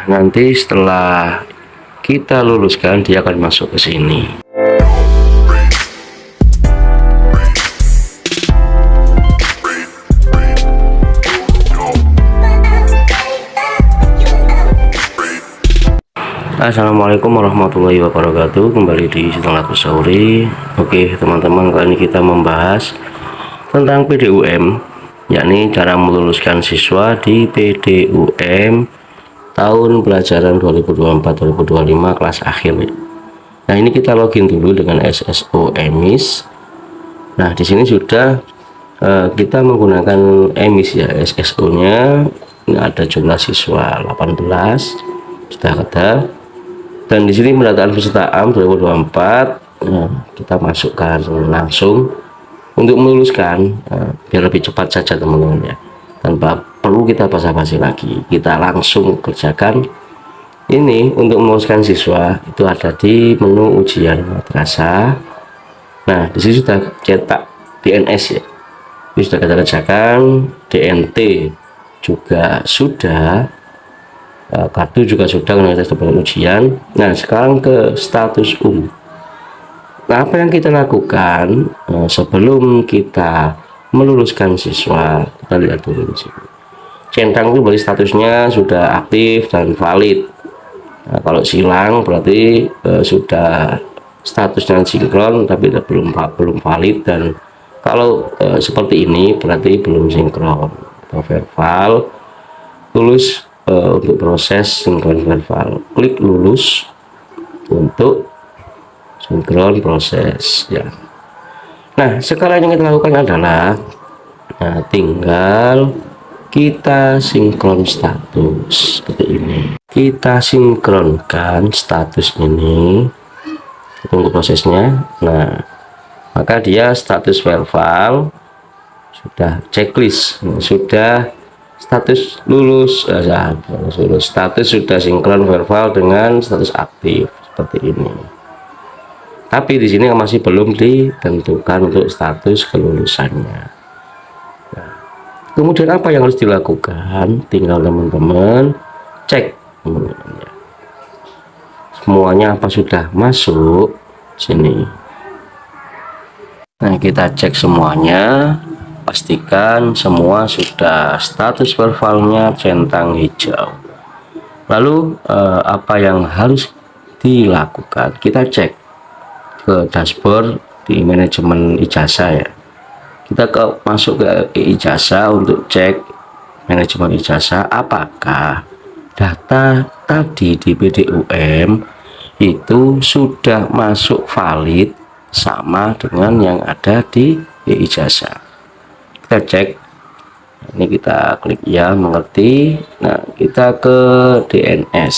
Nanti setelah kita luluskan dia akan masuk ke sini. Assalamualaikum warahmatullahi wabarakatuh. Kembali di Setelah Sauri. Oke teman-teman, kali ini kita membahas tentang PDUM, yakni cara meluluskan siswa di PDUM tahun pelajaran 2024-2025 kelas akhir. Nah, ini kita login dulu dengan SSO EMIS. Nah, di sini sudah kita menggunakan EMIS ya, SSO nya ini ada jumlah siswa 18, sudah ada. Dan di sini pendataan peserta AM 2024, kita masukkan langsung untuk meluluskan, biar lebih cepat saja teman-teman ya, tanpa perlu kita basa-basi lagi, kita langsung kerjakan. Ini untuk meluluskan siswa itu ada di menu ujian madrasah. Nah, di sini sudah cetak DNS ya, ini sudah kita kerjakan. DNT juga sudah, kartu juga sudah, karena kita sudah ujian. Nah, sekarang ke status Nah, apa yang kita lakukan sebelum kita meluluskan siswa? Kita lihat dulu di sini. Centang itu berarti statusnya sudah aktif dan valid. Nah, kalau silang berarti sudah statusnya sinkron tapi belum valid, dan kalau seperti ini berarti belum sinkron atau verbal. Lulus untuk proses sinkron verbal, klik lulus untuk sinkron proses ya. Nah, sekarang yang kita lakukan adalah tinggal kita sinkron status seperti ini. Kita sinkronkan status ini, tunggu prosesnya. Nah, maka dia status verbal sudah checklist, sudah status lulus, status sudah sinkron verbal dengan status aktif seperti ini. Tapi di sini masih belum ditentukan untuk status kelulusannya. Nah, kemudian apa yang harus dilakukan? Tinggal teman-teman cek semuanya apa sudah masuk sini. Nah, kita cek semuanya. Pastikan semua sudah status verbalnya centang hijau. Lalu apa yang harus dilakukan? Kita cek ke dashboard di manajemen ijazah ya. Kita masuk ke ijazah untuk cek manajemen ijazah, apakah data tadi di PDUM itu sudah masuk valid sama dengan yang ada di ijazah. Kita cek, ini kita klik ya, mengerti. Nah, kita ke DNS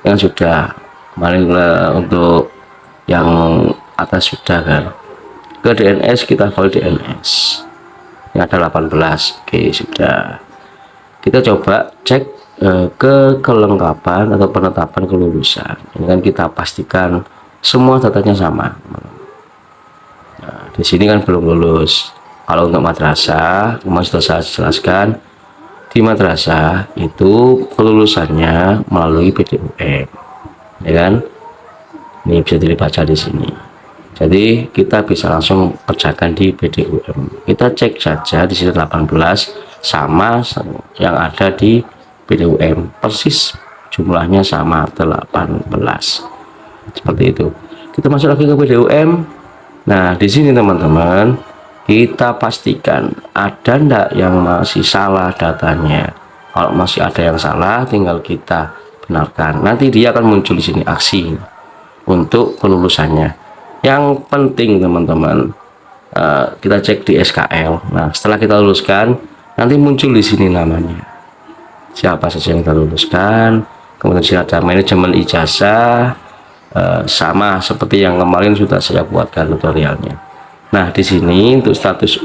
yang sudah kemarin untuk yang atas sudah kan, ke DNS kita follow DNS ini ada 18. Oke, sudah. Kita coba cek ke kelengkapan atau penetapan kelulusan. Ini kan kita pastikan semua datanya sama. Nah, di sini kan belum lulus. Kalau untuk madrasah, kemarin sudah saya jelaskan, di madrasah itu kelulusannya melalui PDUM, ya kan? Ini bisa dibaca di sini. Jadi kita bisa langsung kerjakan di PDUM. Kita cek saja di sini 18 sama yang ada di PDUM, persis jumlahnya sama 18. Seperti itu. Kita masuk lagi ke PDUM. Nah, di sini teman-teman, kita pastikan ada ndak yang masih salah datanya. Kalau masih ada yang salah, tinggal kita benarkan. Nanti dia akan muncul di sini aksi untuk kelulusannya. Yang penting teman-teman, kita cek di SKL. Nah, setelah kita luluskan, nanti muncul di sini namanya siapa saja yang kita luluskan. Kemudian sini ada manajemen ijazah, sama seperti yang kemarin sudah saya buatkan tutorialnya. Nah, di sini untuk status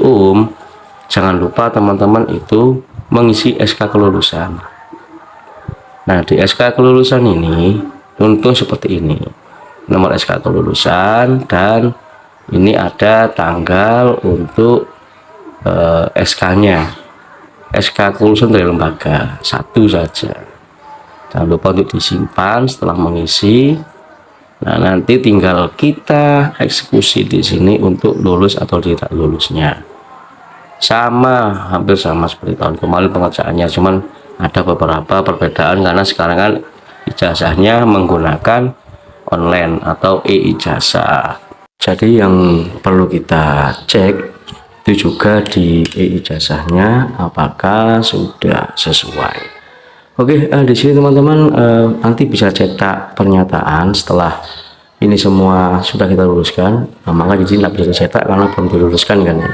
jangan lupa teman-teman itu mengisi SK kelulusan. Nah, di SK kelulusan ini untung seperti ini, nomor SK kelulusan, dan ini ada tanggal untuk SK nya, SK kelulusan dari lembaga satu saja. Jangan lupa untuk disimpan setelah mengisi. Nah, nanti tinggal kita eksekusi di sini untuk lulus atau tidak lulusnya. Sama, hampir sama seperti tahun kemarin pengerjaannya, cuman ada beberapa perbedaan karena sekarang kan ijazahnya menggunakan online atau e-ijazah. Jadi yang perlu kita cek itu juga di e-ijazahnya apakah sudah sesuai. Oke, di sini teman-teman nanti bisa cetak pernyataan setelah ini semua sudah kita luluskan. Nah, maka di sini tidak bisa dicetak karena belum diluluskan kan ya.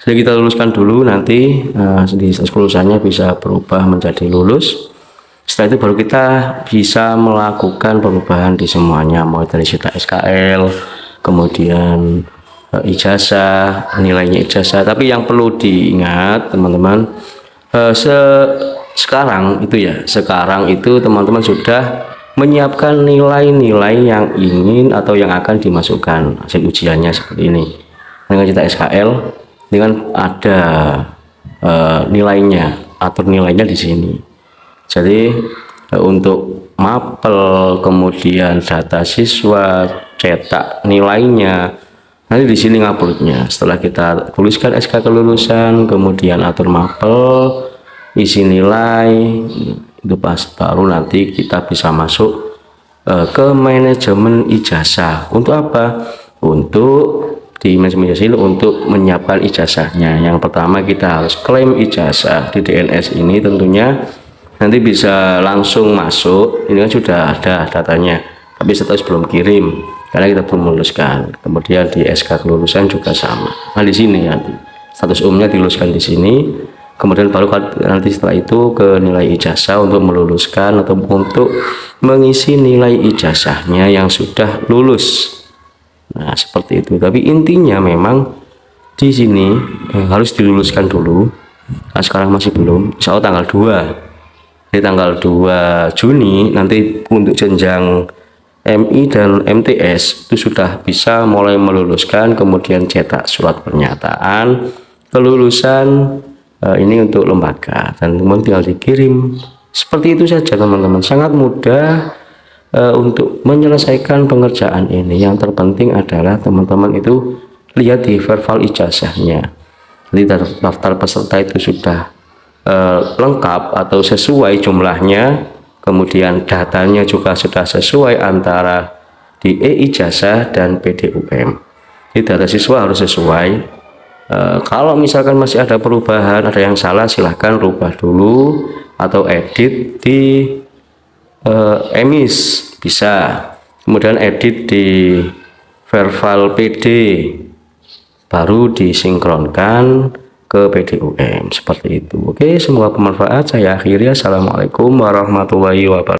Jadi kita luluskan dulu, nanti di kelulusannya bisa berubah menjadi lulus. Setelah itu baru kita bisa melakukan perubahan di semuanya, mulai dari cetak SKL, kemudian ijazah, nilainya ijazah. Tapi yang perlu diingat teman-teman, sekarang itu teman-teman sudah menyiapkan nilai-nilai yang ingin atau yang akan dimasukkan hasil ujiannya seperti ini. Dengan cetak SKL dengan ada nilainya, atur nilainya di sini. Jadi untuk mapel, kemudian data siswa, cetak nilainya, nanti di sini nguploadnya. Setelah kita tuliskan SK kelulusan, kemudian atur mapel, isi nilai, itu pas baru nanti kita bisa masuk ke manajemen ijazah. Untuk apa? Untuk di manajemen ijazah ini untuk menyiapkan ijazahnya. Yang pertama kita harus klaim ijazah di DNS ini, tentunya nanti bisa langsung masuk. Ini kan sudah ada datanya, tapi status belum kirim karena kita belum meluluskan. Kemudian di SK kelulusan juga sama. Nah, di sini nanti status umumnya diluluskan di sini. Kemudian baru nanti setelah itu ke nilai ijazah untuk meluluskan atau untuk mengisi nilai ijazahnya yang sudah lulus. Nah, seperti itu. Tapi intinya memang di sini harus diluluskan dulu. Nah, sekarang masih belum. Insya Allah tanggal 2. Di tanggal 2 Juni nanti untuk jenjang MI dan MTS itu sudah bisa mulai meluluskan, kemudian cetak surat pernyataan kelulusan. Ini untuk lembaga dan kemudian tinggal dikirim. Seperti itu saja teman-teman, sangat mudah untuk menyelesaikan pengerjaan ini. Yang terpenting adalah teman-teman itu lihat di verbal ijazahnya. Jadi daftar peserta itu sudah lengkap atau sesuai jumlahnya, kemudian datanya juga sudah sesuai antara di e-ijazah dan PDUM. Jadi data siswa harus sesuai. Kalau misalkan masih ada perubahan, ada yang salah, silahkan rubah dulu atau edit di emis bisa, kemudian edit di verbal PD baru disinkronkan ke PDUM seperti itu. Oke, semoga bermanfaat. Saya akhiri. Assalamualaikum warahmatullahi wabarakatuh.